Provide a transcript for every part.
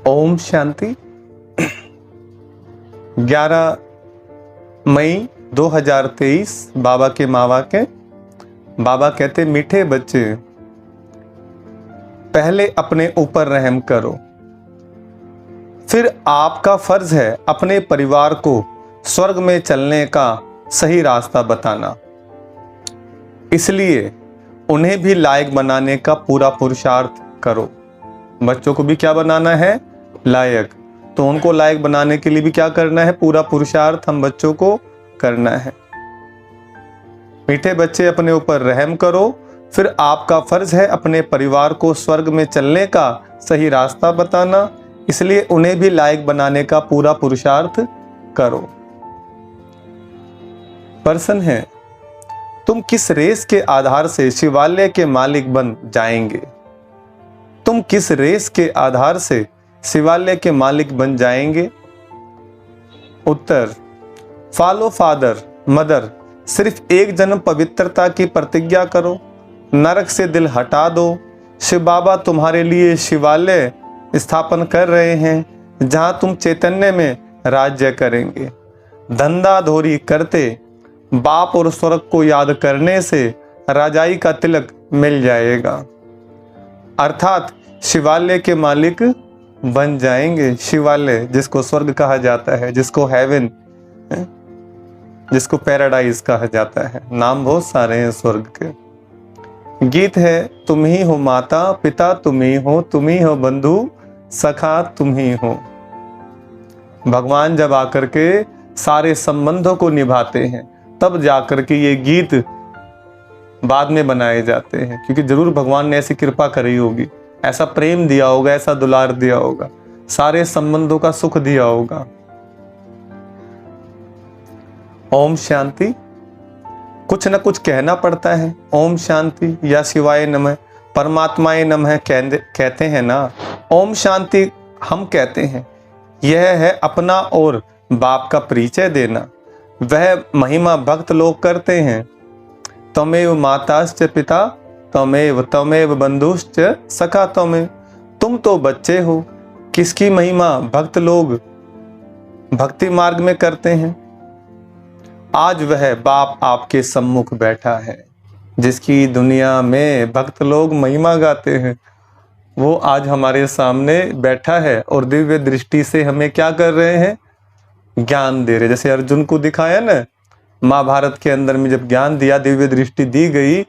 ओम शांति। 11 मई 2023 बाबा के मावा के बाबा कहते, मीठे बच्चे पहले अपने ऊपर रहम करो, फिर आपका फर्ज है अपने परिवार को स्वर्ग में चलने का सही रास्ता बताना। इसलिए उन्हें भी लायक बनाने का पूरा पुरुषार्थ करो। बच्चों को भी क्या बनाना है? लायक। तो उनको लायक बनाने के लिए भी क्या करना है? पूरा पुरुषार्थ हम बच्चों को करना है। मीठे बच्चे अपने ऊपर रहम करो, फिर आपका फर्ज है अपने परिवार को स्वर्ग में चलने का सही रास्ता बताना। इसलिए उन्हें भी लायक बनाने का पूरा पुरुषार्थ करो। प्रश्न है, तुम किस रेस के आधार से शिवालय के मालिक बन जाएंगे? तुम किस रेस के आधार से शिवालय के मालिक बन जाएंगे? उत्तर, फॉलो फादर मदर, सिर्फ एक जन्म पवित्रता की प्रतिज्ञा करो, नरक से दिल हटा दो। शिव बाबा तुम्हारे लिए शिवालय स्थापन कर रहे हैं, जहां तुम चैतन्य में राज्य करेंगे। धंधाधोरी करते बाप और स्वर्ग को याद करने से राजाई का तिलक मिल जाएगा, अर्थात शिवालय के मालिक बन जाएंगे। शिवालय जिसको स्वर्ग कहा जाता है, जिसको हेवन, जिसको पैराडाइज कहा जाता है, नाम बहुत सारे हैं स्वर्ग के। गीत है, तुम ही हो माता पिता, तुम ही हो बंधु सखा, तुम ही हो। भगवान जब आकर के सारे संबंधों को निभाते हैं, तब जाकर के ये गीत बाद में बनाए जाते हैं, क्योंकि जरूर भगवान ने ऐसी कृपा करी होगी, ऐसा प्रेम दिया होगा, ऐसा दुलार दिया होगा, सारे संबंधों का सुख दिया होगा। ओम शांति। कुछ न कुछ कहना पड़ता है। ओम शांति या शिवाय नमः, परमात्माए नमः कहते हैं ना। ओम शांति हम कहते हैं, यह है अपना और बाप का परिचय देना। वह महिमा भक्त लोग करते हैं। तमेव माताश्च पिता, तमेव बंधुश्च सखा तमेव। तुम तो बच्चे हो। किसकी महिमा भक्त लोग भक्ति मार्ग में करते हैं? आज वह बाप आपके सम्मुख बैठा है, जिसकी दुनिया में भक्त लोग महिमा गाते हैं। वो आज हमारे सामने बैठा है और दिव्य दृष्टि से हमें क्या कर रहे हैं? ज्ञान दे रहे। जैसे अर्जुन को दिखाया ना, महाभारत के अंदर में जब ज्ञान दिया, दिव्य दृष्टि दी गई,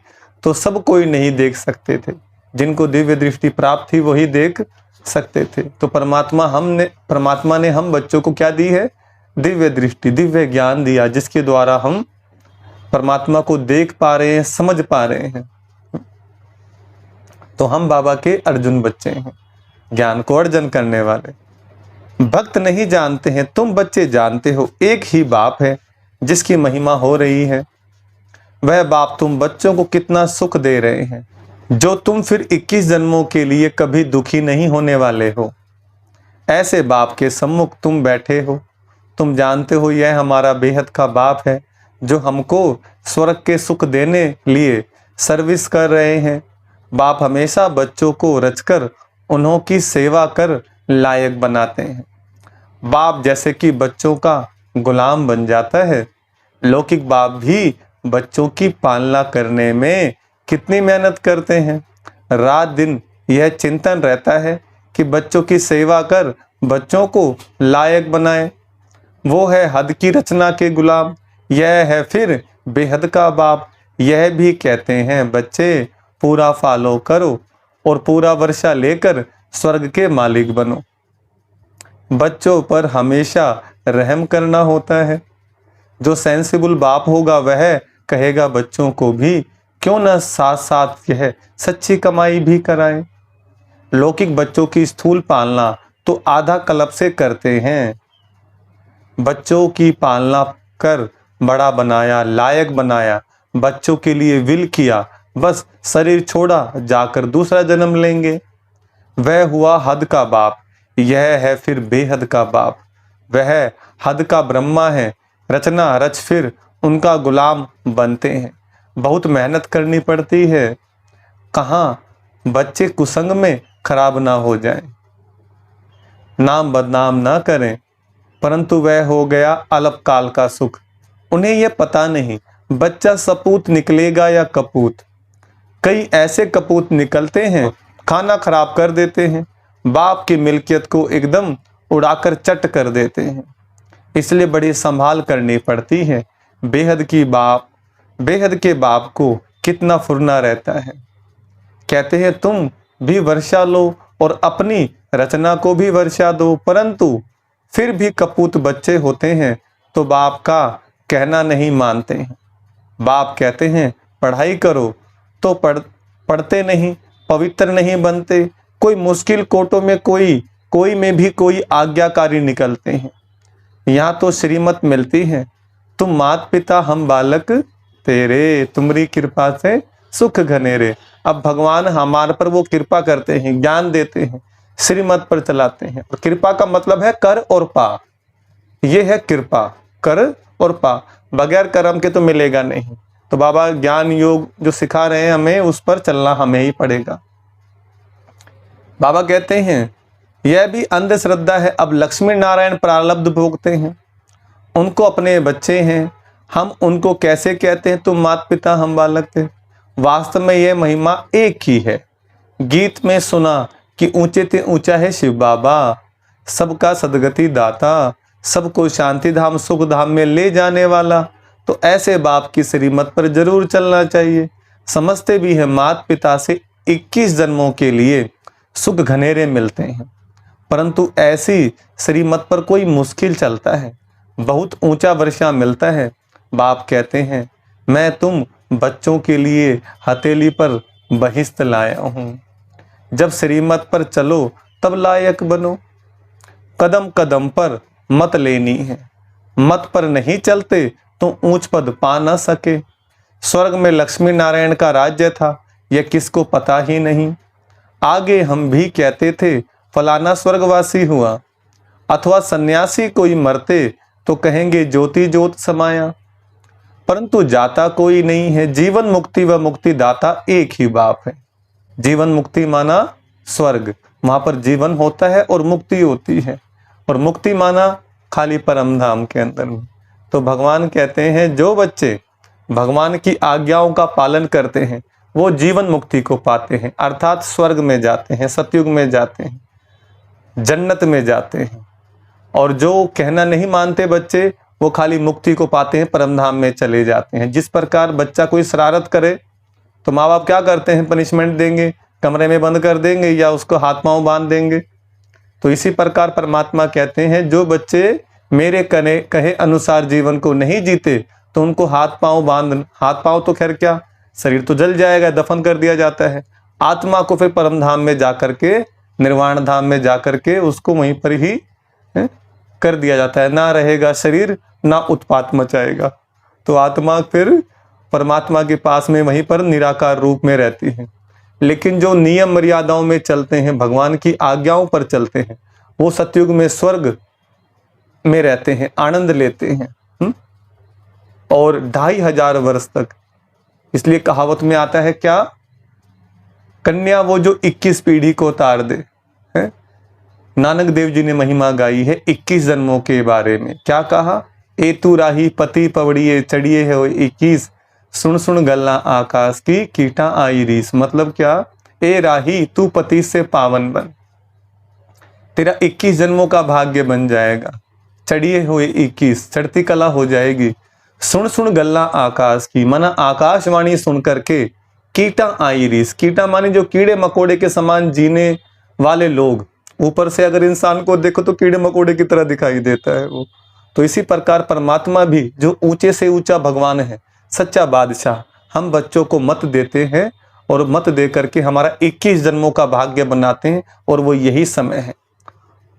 तो सब कोई नहीं देख सकते थे। जिनको दिव्य दृष्टि प्राप्त थी वही देख सकते थे। तो परमात्मा ने हम बच्चों को क्या दी है? दिव्य दृष्टि, दिव्य ज्ञान दिया, जिसके द्वारा हम परमात्मा को देख पा रहे हैं, समझ पा रहे हैं। तो हम बाबा के अर्जुन बच्चे हैं, ज्ञान को अर्जन करने वाले। भक्त नहीं जानते हैं, तुम बच्चे जानते हो, एक ही बाप है जिसकी महिमा हो रही है। वह बाप तुम बच्चों को कितना सुख दे रहे हैं, जो तुम फिर 21 जन्मों के लिए कभी दुखी नहीं होने वाले हो। ऐसे बाप के सम्मुख तुम बैठे हो। तुम जानते हो यह हमारा बेहद का बाप है, जो हमको स्वर्ग के सुख देने लिए सर्विस कर रहे हैं। बाप हमेशा बच्चों को रचकर उन्हों की सेवा कर लायक बनाते हैं। बाप जैसे कि बच्चों का गुलाम बन जाता है, लौकिक बाप भी बच्चों की पालना करने में कितनी मेहनत करते हैं। रात दिन यह चिंतन रहता है कि बच्चों की सेवा कर बच्चों को लायक बनाए। वो है हद की रचना के गुलाम, यह है फिर बेहद का बाप। यह भी कहते हैं, बच्चे पूरा फॉलो करो और पूरा वर्षा लेकर स्वर्ग के मालिक बनो। बच्चों पर हमेशा रहम करना होता है। जो सेंसिबल बाप होगा वह कहेगा बच्चों को भी क्यों न साथ साथ यह सच्ची कमाई भी कराएं। लौकिक बच्चों की स्थूल पालना तो आधा कल्प से करते हैं। बच्चों की पालना कर बड़ा बनाया, लायक बनाया, बच्चों के लिए विल किया, बस शरीर छोड़ा, जाकर दूसरा जन्म लेंगे। वह हुआ हद का बाप। यह है फिर बेहद का बाप। वह हद का ब्रह्मा है, रचना रच फिर उनका गुलाम बनते हैं। बहुत मेहनत करनी पड़ती है। कहाँ बच्चे कुसंग में खराब ना हो जाएं। नाम बदनाम ना करें, परंतु वह हो गया अल्पकाल का सुख। उन्हें यह पता नहीं बच्चा सपूत निकलेगा या कपूत। कई ऐसे कपूत निकलते हैं, खाना खराब कर देते हैं, बाप की मिल्कियत को एकदम उड़ाकर चट कर देते हैं। इसलिए बड़ी संभाल करनी पड़ती है। बेहद के बाप को कितना फुरना रहता है। कहते हैं तुम भी वर्षा लो और अपनी रचना को भी वर्षा दो, परंतु फिर भी कपूत बच्चे होते हैं तो बाप का कहना नहीं मानते हैं। बाप कहते हैं पढ़ाई करो तो पढ़ते नहीं, पवित्र नहीं बनते। कोई मुश्किल कोटों में कोई में भी कोई आज्ञाकारी निकलते हैं। यहाँ तो श्रीमत मिलती है, तुम मात पिता हम बालक तेरे, तुम्हारी कृपा से सुख घनेरे। अब भगवान हमारे पर वो कृपा करते हैं, ज्ञान देते हैं, श्रीमत पर चलाते हैं। और कृपा का मतलब है कर और पा। ये है कृपा, कर और पा। बगैर कर्म के तो मिलेगा नहीं। तो बाबा ज्ञान योग जो सिखा रहे हैं हमें, उस पर चलना हमें ही पड़ेगा। बाबा कहते हैं यह भी अंधश्रद्धा है। अब लक्ष्मी नारायण प्रारब्ध भोगते हैं, उनको अपने बच्चे हैं, हम उनको कैसे कहते हैं तुम माता पिता हम बालक थे। वास्तव में यह महिमा एक ही है। गीत में सुना कि ऊंचे ते ऊंचा है शिव बाबा, सबका सदगति दाता, सबको शांति धाम सुख धाम में ले जाने वाला। तो ऐसे बाप की श्रीमत पर जरूर चलना चाहिए। समझते भी हैं माता पिता से 21 जन्मों के लिए सुख घनेरे मिलते हैं, परंतु ऐसी श्रीमत पर कोई मुश्किल चलता है, बहुत ऊंचा वर्षा मिलता है। बाप कहते हैं मैं तुम बच्चों के लिए हथेली पर बहिश्त लाया हूँ। जब श्रीमत पर चलो तब लायक बनो। कदम कदम पर मत लेनी है, मत पर नहीं चलते तो ऊंच पद पा न सके। स्वर्ग में लक्ष्मी नारायण का राज्य था, यह किसको पता ही नहीं। आगे हम भी कहते थे फलाना स्वर्गवासी हुआ, अथवा सन्यासी कोई मरते तो कहेंगे ज्योति ज्योत समाया, परंतु जाता कोई नहीं है। जीवन मुक्ति व मुक्ति दाता एक ही बाप है। जीवन मुक्ति माना स्वर्ग, वहां पर जीवन होता है और मुक्ति होती है, और मुक्ति माना खाली परम धाम के अंदर में। तो भगवान कहते हैं जो बच्चे भगवान की आज्ञाओं का पालन करते हैं वो जीवन मुक्ति को पाते हैं, अर्थात स्वर्ग में जाते हैं, सतयुग में जाते हैं, जन्नत में जाते हैं। और जो कहना नहीं मानते बच्चे वो खाली मुक्ति को पाते हैं, परम धाम में चले जाते हैं। जिस प्रकार बच्चा कोई शरारत करे तो माँ बाप क्या करते हैं, पनिशमेंट देंगे, कमरे में बंद कर देंगे या उसको हाथ पांव बांध देंगे। तो इसी प्रकार परमात्मा कहते हैं जो बच्चे मेरे कहे अनुसार जीवन को नहीं जीते तो उनको हाथ पांव तो खैर क्या, शरीर तो जल जाएगा, दफन कर दिया जाता है। आत्मा को फिर परम धाम में जाकर के, निर्वाण धाम में जाकर के उसको वहीं पर ही कर दिया जाता है। ना रहेगा शरीर, ना उत्पात मचाएगा। तो आत्मा फिर परमात्मा के पास में वहीं पर निराकार रूप में रहती है। लेकिन जो नियम मर्यादाओं में चलते हैं, भगवान की आज्ञाओं पर चलते हैं, वो सतयुग में स्वर्ग में रहते हैं, आनंद लेते हैं। और 2500 वर्ष तक। इसलिए कहावत में आता है क्या, कन्या वो जो 21 पीढ़ी को उतार दे है? नानक देव जी ने महिमा गाई है 21 जन्मों के बारे में। क्या कहा, ए तू राही पति पवड़िए चढ़िए है 21, सुन सुन गल्ला आकाश की कीटा आई रीस। मतलब क्या, ए राही तू पति से पावन बन, तेरा 21 जन्मों का भाग्य बन जाएगा। चढ़िए हुए 21, चढ़ती कला हो जाएगी। सुन सुन गल्ला आकाश की, माना आकाशवाणी सुन करके कीटा आई रीस। कीटा माने जो कीड़े मकोड़े के समान जीने वाले लोग। ऊपर से अगर इंसान को देखो तो कीड़े मकोड़े की तरह दिखाई देता है वो। तो इसी प्रकार परमात्मा भी जो ऊंचे से ऊंचा भगवान है, सच्चा बादशाह, हम बच्चों को मत देते हैं और मत दे करके हमारा 21 जन्मों का भाग्य बनाते हैं, और वो यही समय है।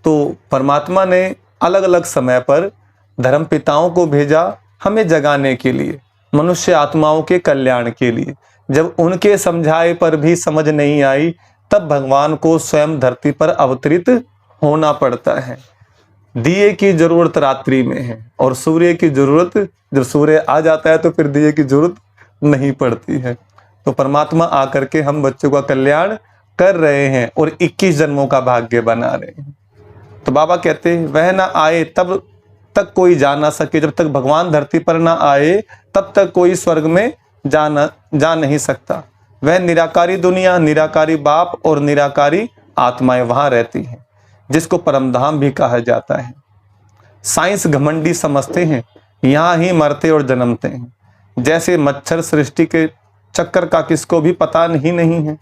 तो परमात्मा ने अलग अलग समय पर धर्म पिताओं को भेजा हमें जगाने के लिए, मनुष्य आत्माओं के कल्याण के लिए। जब उनके समझाए पर भी समझ नहीं आई, तब भगवान को स्वयं धरती पर अवतरित होना पड़ता है। दिए की जरूरत रात्रि में है, और सूर्य की जरूरत जब सूर्य आ जाता है तो फिर दिए की जरूरत नहीं पड़ती है। तो परमात्मा आकर के हम बच्चों का कल्याण कर रहे हैं और 21 जन्मों का भाग्य बना रहे हैं। तो बाबा कहते हैं वह ना आए तब तक कोई जा ना सके, जब तक भगवान धरती पर ना आए तब तक कोई स्वर्ग में जा नहीं सकता। वह निराकारी दुनिया, निराकारी बाप और निराकारी आत्माएं वहां रहती हैं, जिसको परमधाम भी कहा जाता है। साइंस घमंडी समझते हैं यहाँ ही मरते और जन्मते हैं, जैसे मच्छर सृष्टि के चक्कर का किसको भी पता नहीं है।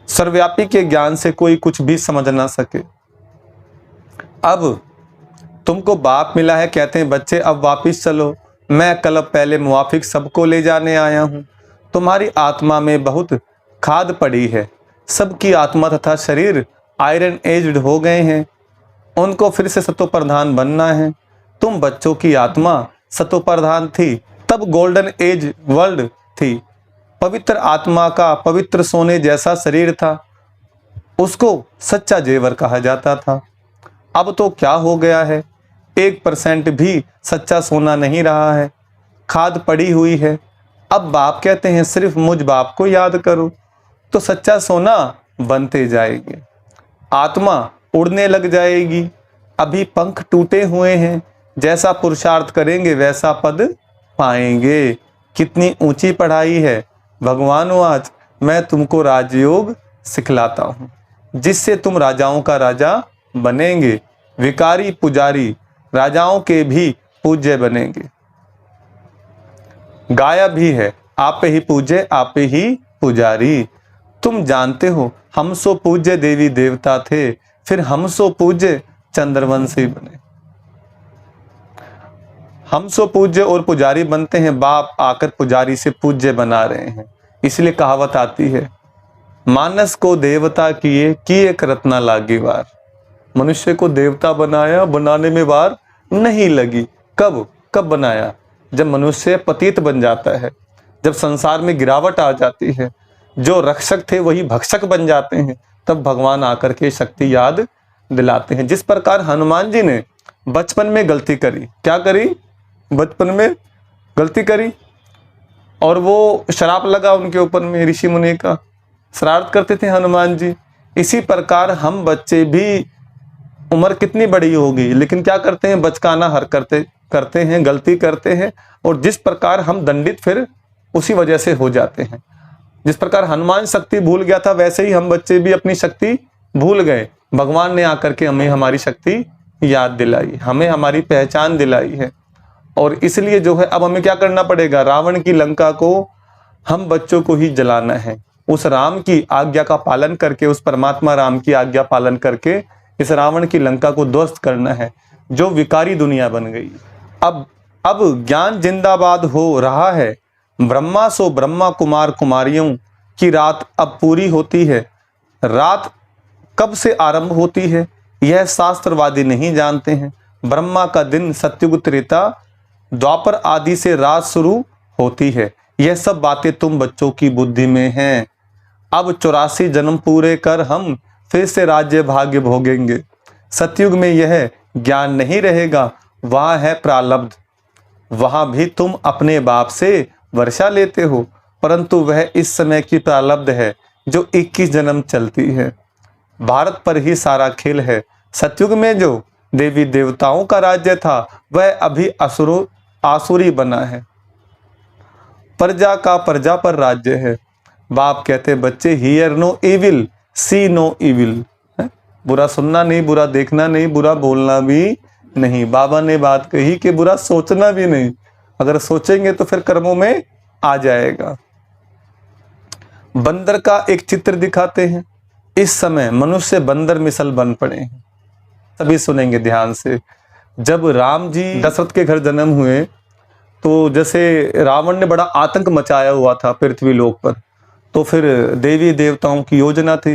सर्वव्यापी के ज्ञान से कोई कुछ भी समझ ना सके। अब तुमको बाप मिला है, कहते हैं बच्चे अब वापिस चलो, मैं कल पहले मुआफिक सबको ले जाने आया हूं। तुम्हारी आत्मा में बहुत खाद पड़ी है, सबकी आत्मा तथा शरीर आयरन एज्ड हो गए हैं, उनको फिर से सतो प्रधान बनना है। तुम बच्चों की आत्मा सतो प्रधान थी, तब गोल्डन एज वर्ल्ड थी, पवित्र आत्मा का पवित्र सोने जैसा शरीर था, उसको सच्चा जेवर कहा जाता था। अब तो क्या हो गया है, 1% भी सच्चा सोना नहीं रहा है, खाद पड़ी हुई है। अब बाप कहते हैं सिर्फ मुझ बाप को याद करो तो सच्चा सोना बनते जाएंगे, आत्मा उड़ने लग जाएगी। अभी पंख टूटे हुए हैं, जैसा पुरुषार्थ करेंगे वैसा पद पाएंगे। कितनी ऊंची पढ़ाई है भगवान, आज मैं तुमको राजयोग सिखलाता हूं, जिससे तुम राजाओं का राजा बनेंगे, विकारी पुजारी राजाओं के भी पूज्य बनेंगे। गाया भी है आप ही पूज्य आप ही पुजारी। तुम जानते हो हम सो पूज्य देवी देवता थे, फिर हम सो पूज्य चंद्रवंशी बने। हम सो पूज्य और पुजारी बनते हैं, बाप आकर पुजारी से पूज्य बना रहे हैं। इसलिए कहावत आती है मानस को देवता किए करत ना लागी वार। मनुष्य को देवता बनाया, बनाने में वार नहीं लगी। कब बनाया? जब मनुष्य पतित बन जाता है, जब संसार में गिरावट आ जाती है, जो रक्षक थे वही भक्षक बन जाते हैं, तब भगवान आकर के शक्ति याद दिलाते हैं। जिस प्रकार हनुमान जी ने बचपन में गलती करी, क्या करी? बचपन में गलती करी और वो श्राप लगा उनके ऊपर में, ऋषि मुनि का शरारत करते थे हनुमान जी। इसी प्रकार हम बच्चे भी उम्र कितनी बड़ी होगी लेकिन क्या करते हैं, बचकाना हर करते हैं, गलती करते हैं, और जिस प्रकार हम दंडित फिर उसी वजह से हो जाते हैं। जिस प्रकार हनुमान शक्ति भूल गया था, वैसे ही हम बच्चे भी अपनी शक्ति भूल गए। भगवान ने आकर के हमें हमारी शक्ति याद दिलाई, हमें हमारी पहचान दिलाई है। और इसलिए जो है अब हमें क्या करना पड़ेगा, रावण की लंका को हम बच्चों को ही जलाना है। उस राम की आज्ञा का पालन करके, उस परमात्मा राम की आज्ञा पालन करके इस रावण की लंका को ध्वस्त करना है, जो विकारी दुनिया बन गई। अब ज्ञान जिंदाबाद हो रहा है। ब्रह्मा सो ब्रह्मा कुमार कुमारियों की रात अब पूरी होती है। रात कब से आरंभ होती है यह शास्त्रवादी नहीं जानते हैं। ब्रह्मा का दिन सत्युग त्रेता द्वापर आदि से रात शुरू होती है। यह सब बातें तुम बच्चों की बुद्धि में हैं। अब 84 जन्म पूरे कर हम फिर से राज्य भाग्य भोगेंगे। सतयुग में यह ज्ञान नहीं रहेगा, वह है प्रारब्ध। वहां भी तुम अपने बाप से वर्षा लेते हो, परंतु वह इस समय की प्रारब्ध है जो 21 जन्म चलती है। भारत पर ही सारा खेल है। सतयुग में जो देवी देवताओं का राज्य था वह अभी आसुरी बना है। प्रजा का प्रजा पर राज्य है। बाप कहते बच्चे hear no evil see no evil, बुरा सुनना नहीं, बुरा देखना नहीं, बुरा बोलना भी नहीं। बाबा ने बात कही कि बुरा सोचना भी नहीं, अगर सोचेंगे तो फिर कर्मों में आ जाएगा। बंदर का एक चित्र दिखाते हैं। इस समय मनुष्य बंदर मिसल बन पड़े हैं। सभी सुनेंगे ध्यान से। जब राम जी दशरथ के घर जन्म हुए तो जैसे रावण ने बड़ा आतंक मचाया हुआ था पृथ्वी लोक पर, तो फिर देवी देवताओं की योजना थी,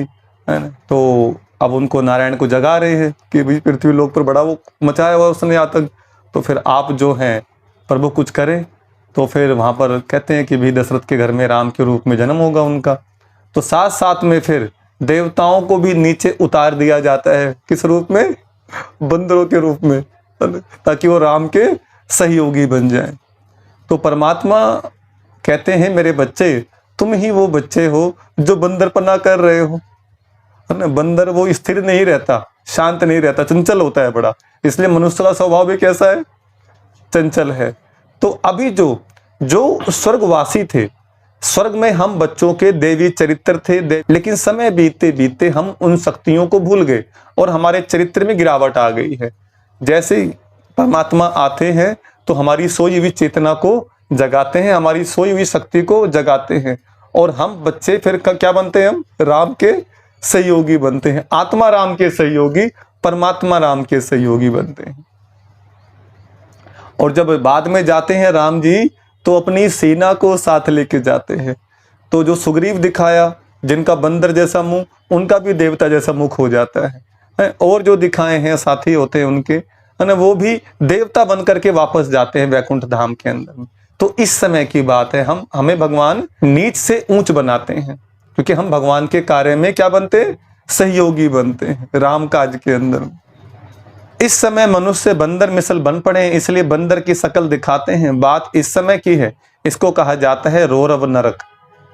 है ना, तो अब उनको नारायण को जगा रहे हैं कि भाई पृथ्वी लोक पर बड़ा वो मचाया हुआ उसने आतंक, तो फिर आप जो हैं प्रभु कुछ करें। तो फिर वहाँ पर कहते हैं कि भी दशरथ के घर में राम के रूप में जन्म होगा उनका। तो साथ साथ में फिर देवताओं को भी नीचे उतार दिया जाता है, किस रूप में? बंदरों के रूप में, ताकि वो राम के सहयोगी बन जाएं। तो परमात्मा कहते हैं मेरे बच्चे तुम ही वो बच्चे हो जो बंदरपना कर रहे हो, है ना। बंदर वो स्थिर नहीं रहता, शांत नहीं रहता, चंचल होता है बड़ा, इसलिए मनुष्य का स्वभाव भी कैसा है, चंचल है। तो अभी जो जो स्वर्गवासी थे, स्वर्ग में हम बच्चों के देवी चरित्र थे, लेकिन समय बीतते बीतते हम उन शक्तियों को भूल गए और हमारे चरित्र में गिरावट आ गई है। जैसे ही परमात्मा आते हैं तो हमारी सोई हुई चेतना को जगाते हैं, हमारी सोई हुई शक्ति को जगाते हैं, और हम बच्चे फिर क्या बनते हैं, हम राम के सहयोगी बनते हैं। आत्मा राम के सहयोगी, परमात्मा राम के सहयोगी बनते हैं। और जब बाद में जाते हैं राम जी, तो अपनी सेना को साथ लेके जाते हैं। तो जो सुग्रीव दिखाया, जिनका बंदर जैसा मुंह, उनका भी देवता जैसा मुख हो जाता है। और जो दिखाए हैं साथी होते हैं उनके, है ना, वो भी देवता बन करके वापस जाते हैं वैकुंठ धाम के अंदर। तो इस समय की बात है, हमें भगवान नीच से ऊंच बनाते हैं, क्योंकि हम भगवान के कार्य में क्या बनते हैं, सहयोगी बनते हैं राम काज के अंदर। इस समय मनुष्य बंदर मिसल बन पड़े, इसलिए बंदर की शकल दिखाते हैं। बात इस समय की है, इसको कहा जाता है रोरव नरक।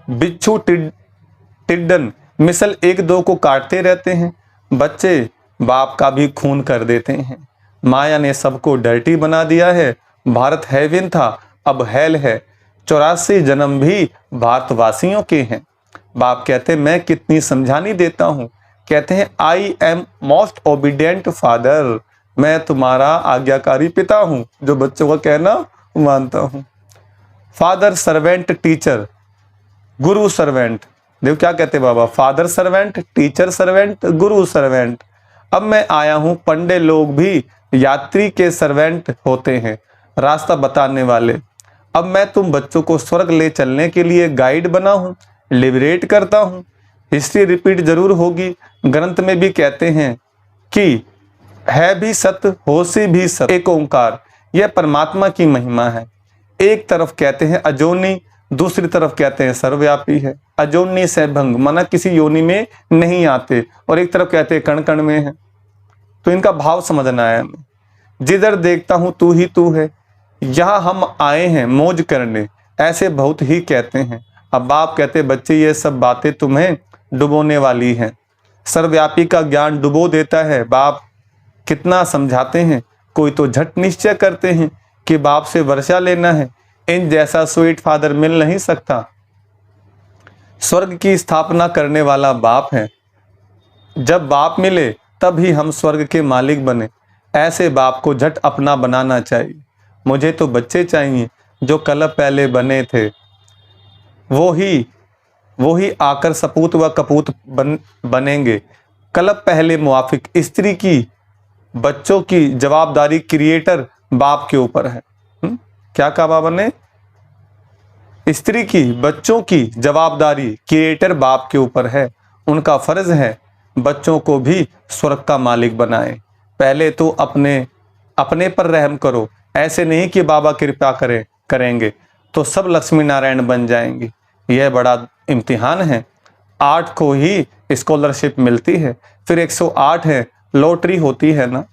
बिच्छू टिड्डन मिसल एक दो को काटते रहते हैं, बच्चे बाप का भी खून कर देते हैं। माया ने सबको डर्टी बना दिया है, भारत हैविन था अब हेल है, 84 जन्म भी भारतवासियों के हैं। बाप कहते हैं मैं कितनी समझानी देता हूँ, कहते हैं I am most obedient father, मैं तुम्हारा आज्ञाकारी पिता हूं, जो बच्चों का कहना मानता हूं। फादर सर्वेंट टीचर, गुरु सर्वेंट, देखो क्या कहते हैं बाबा, फादर सर्वेंट, टीचर सर्वेंट, गुरु सर्वेंट। अब मैं आया हूं, पंडे लोग भी यात्री के सर्वेंट होते हैं, रास्ता बताने वाले। अब मैं तुम बच्चों को स्वर्ग ले चलने के लिए गाइड बना हूं, लिबरेट करता हूं। हिस्ट्री रिपीट जरूर होगी, ग्रंथ में भी कहते हैं कि है भी सत्य, होशी भी सत्य, एक ओंकार, यह परमात्मा की महिमा है। एक तरफ कहते हैं अजोनी, दूसरी तरफ कहते हैं सर्वव्यापी है। अजोनी से भंग माना किसी योनि में नहीं आते, और एक तरफ कहते हैं कण कण में है। तो इनका भाव समझना है हमें। जिधर देखता हूं तू ही तू है, यहां हम आए हैं मौज करने, ऐसे बहुत ही कहते हैं। अब बाप कहते बच्चे ये सब बातें तुम्हें डुबोने वाली हैं। सर्वव्यापी का ज्ञान डुबो देता है। बाप कितना समझाते हैं, कोई तो झट निश्चय करते हैं कि बाप से वर्षा लेना है। इन जैसा स्वीट फादर मिल नहीं सकता। स्वर्ग की स्थापना करने वाला बाप है। जब बाप मिले तब ही हम स्वर्ग के मालिक बने। ऐसे बाप को झट अपना बनाना चाहिए। मुझे तो बच्चे चाहिए जो कल पहले बने थे, वो ही आकर सपूत व कपूत बनेंगे। कलब पहले मुआफिक। स्त्री की बच्चों की जवाबदारी क्रिएटर बाप के ऊपर है। क्या कहा बाबा ने? स्त्री की बच्चों की जवाबदारी क्रिएटर बाप के ऊपर है। उनका फर्ज है बच्चों को भी स्वर्ग का मालिक बनाए। पहले तो अपने पर रहम करो। ऐसे नहीं कि बाबा कृपा करेंगे तो सब लक्ष्मी नारायण बन जाएंगे। यह बड़ा इम्तिहान है। 8 को ही स्कॉलरशिप मिलती है, फिर 108 है, लॉटरी होती है ना।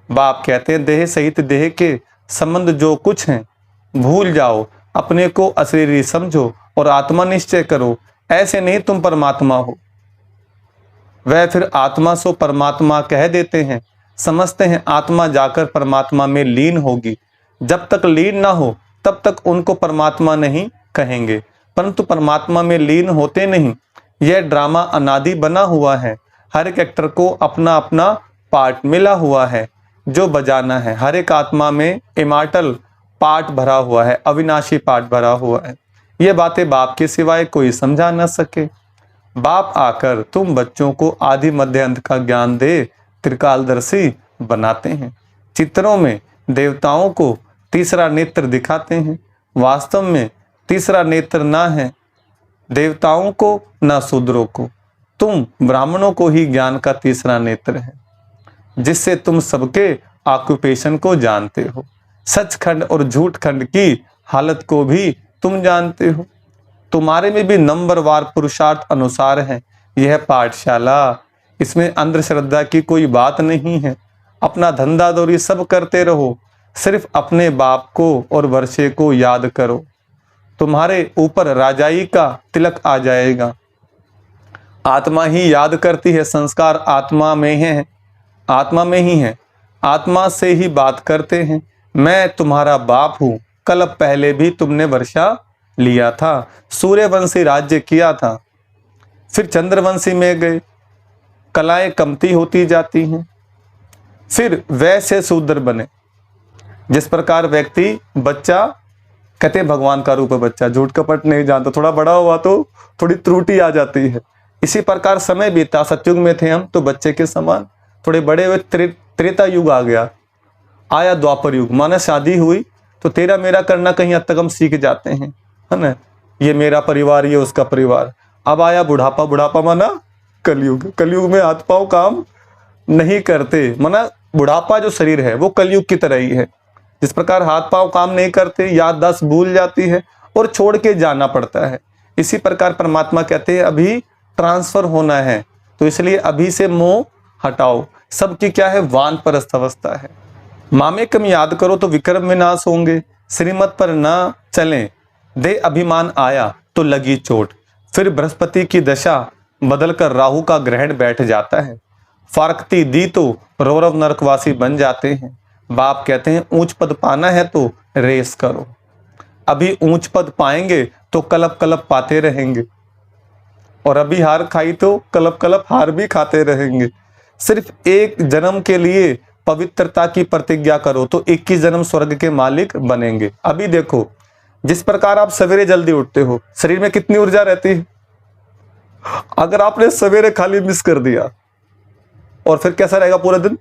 बाप कहते हैं देह सहित देह के संबंध जो कुछ हैं भूल जाओ, अपने को अशरीरी समझो और आत्मा निश्चय करो। ऐसे नहीं तुम परमात्मा हो। वह फिर आत्मा सो परमात्मा कह देते हैं, समझते हैं आत्मा जाकर परमात्मा में लीन होगी। जब तक लीन ना हो तब तक उनको परमात्मा नहीं कहेंगे, परंतु परमात्मा में लीन होते नहीं। यह ड्रामा अनादि बना हुआ है। हर एक एक्टर को अपना अपना पार्ट मिला हुआ है जो बजाना है। हर एक आत्मा में इमॉर्टल पार्ट भरा हुआ है, अविनाशी पार्ट भरा हुआ है। ये बातें बाप के सिवाय कोई समझा न सके। बाप आकर तुम बच्चों को आदि मध्य अंत का ज्ञान दे त्रिकालदर्शी बनाते हैं। चित्रों में देवताओं को तीसरा नेत्र दिखाते हैं। वास्तव में तीसरा नेत्र ना है देवताओं को ना शूद्रों को। तुम ब्राह्मणों को ही ज्ञान का तीसरा नेत्र है, जिससे तुम सबके ऑक्यूपेशन को जानते हो। सचखंड और झूठखंड की हालत को भी तुम जानते हो। तुम्हारे में भी नंबरवार पुरुषार्थ अनुसार है यह पाठशाला। इसमें अंधश्रद्धा की कोई बात नहीं है। अपना धंधा दौरी सब करते रहो, सिर्फ अपने बाप को और वर्षे को याद करो। तुम्हारे ऊपर राजाई का तिलक आ जाएगा। आत्मा ही याद करती है, संस्कार आत्मा में है। आत्मा में ही हैं, आत्मा से ही बात करते हैं। मैं तुम्हारा बाप हूँ, कल पहले भी तुमने वर्षा लिया था, सूर्यवंशी राज्य किया था, फिर चंद्रवंशी में गए, कलाएं कमती होती जाती हैं, फिर वैसे शूद्र बने। जिस प्रकार व्यक्ति बच्चा, कहते हैं भगवान का रूप है बच्चा, झूठ कपट नहीं जानता, थोड़ा बड़ा हुआ तो थोड़ी त्रुटि आ जाती है। इसी प्रकार समय बीता, सतयुग में थे हम तो बच्चे के समान, थोड़े बड़े हुए त्रेता युग आ गया, आया द्वापर युग, माना शादी हुई तो तेरा मेरा करना कहीं हद तक हम सीख जाते हैं, है ना, ये मेरा परिवार, ये उसका परिवार। अब आया बुढ़ापा, बुढ़ापा माना कलयुग, कलयुग में हाथ पांव काम नहीं करते, माना बुढ़ापा जो शरीर है वो कलयुग की तरह ही है। जिस प्रकार हाथ पांव काम नहीं करते, याददाश्त भूल जाती है और छोड़ के जाना पड़ता है, इसी प्रकार परमात्मा कहते हैं अभी ट्रांसफर होना है, तो इसलिए अभी से मोह हटाओ। सबकी क्या है, वानप्रस्थ अवस्था है। मामेकम याद करो तो विक्रम विनाश होंगे, श्रीमत पर ना चलें, दे अभिमान आया तो लगी चोट। फिर बृहस्पति की दशा बदलकर राहु का ग्रहण बैठ जाता है, फारकती दी तो रौरव नरकवासी बन जाते हैं। बाप कहते हैं ऊंच पद पाना है तो रेस करो, अभी ऊंच पद पाएंगे तो कलप कलप पाते रहेंगे, और अभी हार खाई तो कलप कलप हार भी खाते रहेंगे। सिर्फ एक जन्म के लिए पवित्रता की प्रतिज्ञा करो तो 21 जन्म स्वर्ग के मालिक बनेंगे। अभी देखो, जिस प्रकार आप सवेरे जल्दी उठते हो, शरीर में कितनी ऊर्जा रहती है, अगर आपने सवेरे खाली मिस कर दिया और फिर कैसा रहेगा पूरा दिन,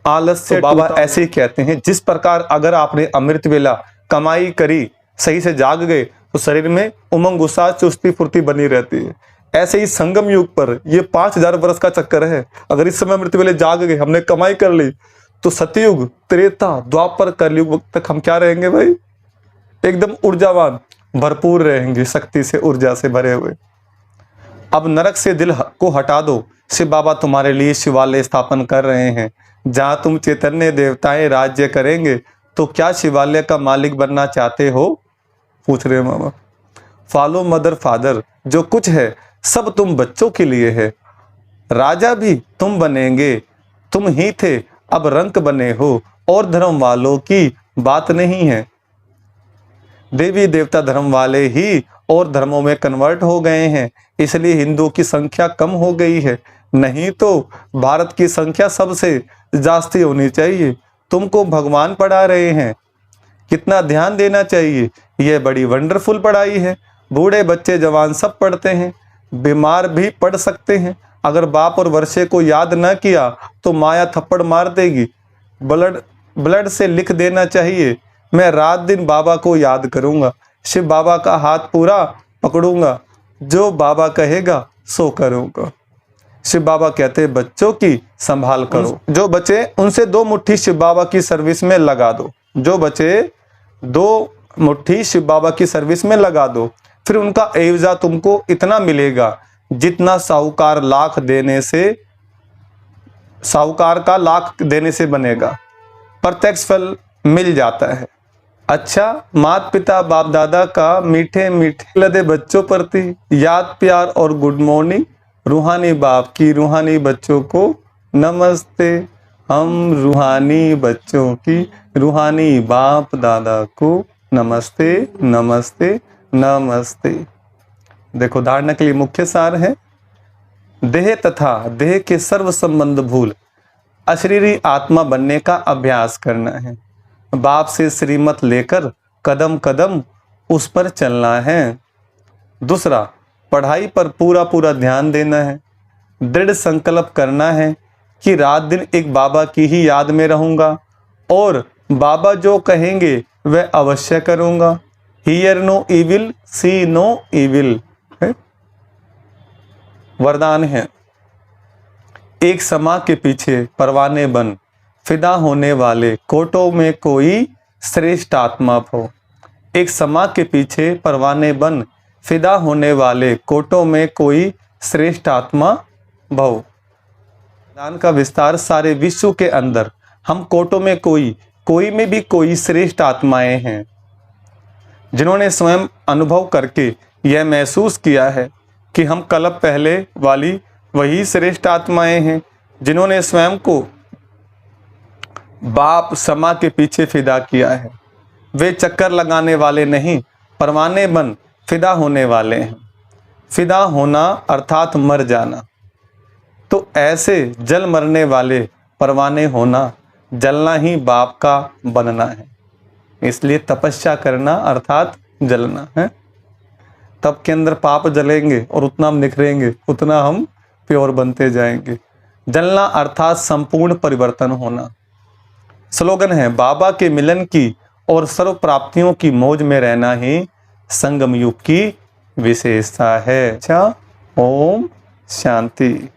आलस्य। तो बाबा ऐसे ही कहते हैं, जिस प्रकार अगर आपने अमृत वेला कमाई करी, सही से जाग गए तो शरीर में उमंग उत्साह चुस्ती फुर्ती बनी रहती है। ऐसे ही संगम युग पर ये 5000 वर्ष का चक्कर है। अगर इस समय अमृत वेले जाग गए, हमने कमाई कर ली, तो सतयुग, त्रेता, द्वापर, कलयुग तक हम क्या रहेंगे भाई, एकदम ऊर्जावान, भरपूर रहेंगे, शक्ति से, ऊर्जा से भरे हुए। अब नरक से दिल को हटा दो, शिव बाबा तुम्हारे लिए शिवालय स्थापन कर रहे हैं। जहां तुम चैतन्य देवताएं राज्य करेंगे तो क्या शिवालय का मालिक बनना चाहते हो, पूछ रहे मामा। फॉलो मदर फादर, जो कुछ है सब तुम बच्चों के लिए है। राजा भी तुम बनेंगे, तुम ही थे अब रंक बने हो, और धर्म वालों की बात नहीं है। देवी देवता धर्म वाले ही और धर्मों में कन्वर्ट हो गए हैं, इसलिए हिंदुओं की संख्या कम हो गई है, नहीं तो भारत की संख्या सबसे जास्ती होनी चाहिए। तुमको भगवान पढ़ा रहे हैं, कितना ध्यान देना चाहिए, यह बड़ी वंडरफुल पढ़ाई है। बूढ़े बच्चे जवान सब पढ़ते हैं, बीमार भी पढ़ सकते हैं। अगर बाप और वर्षे को याद न किया तो माया थप्पड़ मार देगी। ब्लड से लिख देना चाहिए, मैं रात दिन बाबा को याद करूंगा, शिव बाबा का हाथ पूरा पकड़ूंगा, जो बाबा कहेगा सो करूंगा। शिव बाबा कहते हैं बच्चों की संभाल करो, जो बचे उनसे 2 मुट्ठी शिव बाबा की सर्विस में लगा दो, जो बचे 2 मुट्ठी शिव बाबा की सर्विस में लगा दो, फिर उनका एवजा तुमको इतना मिलेगा जितना साहूकार का लाख देने से बनेगा, प्रत्यक्ष फल मिल जाता है। अच्छा, माता पिता बाप दादा का मीठे मीठे लदे बच्चों प्रति याद प्यार और गुड मॉर्निंग। रूहानी बाप की रूहानी बच्चों को नमस्ते। हम रूहानी बच्चों की रूहानी बाप दादा को नमस्ते नमस्ते नमस्ते। देखो, धारणा के लिए मुख्य सार है, देह तथा देह के सर्व संबंध भूल अशरीरी आत्मा बनने का अभ्यास करना है। बाप से श्रीमत लेकर कदम कदम उस पर चलना है। दूसरा, पढ़ाई पर पूरा ध्यान देना है। दृढ़ संकल्प करना है कि रात दिन एक बाबा की ही याद में रहूंगा और बाबा जो कहेंगे वह अवश्य करूंगा। Hear no evil, see no evil है, वरदान है। एक समा के पीछे परवाने बन, फिदा होने वाले कोटों में कोई श्रेष्ठ आत्मा हो। एक समा के पीछे परवाने बन, फिदा होने वाले कोटों में कोई श्रेष्ठ आत्मा भव। दान का विस्तार सारे विश्व के अंदर, हम कोटों में कोई में भी कोई श्रेष्ठ आत्माएं हैं, जिन्होंने स्वयं अनुभव करके यह महसूस किया है कि हम कल्प पहले वाली वही श्रेष्ठ आत्माएं हैं, जिन्होंने स्वयं को बाप समा के पीछे फिदा किया है। वे चक्कर लगाने वाले नहीं, परवाने बन फिदा होने वाले हैं। फिदा होना अर्थात मर जाना, तो ऐसे जल मरने वाले परवाने होना, जलना ही बाप का बनना है। इसलिए तपस्या करना अर्थात जलना है। तब के अंदर पाप जलेंगे और उतना हम निखरेंगे, उतना हम प्योर बनते जाएंगे। जलना अर्थात संपूर्ण परिवर्तन होना। स्लोगन है, बाबा के मिलन की और सर्व प्राप्तियों की मौज में रहना ही संगम युग की विशेषता है। अच्छा, ओम शांति।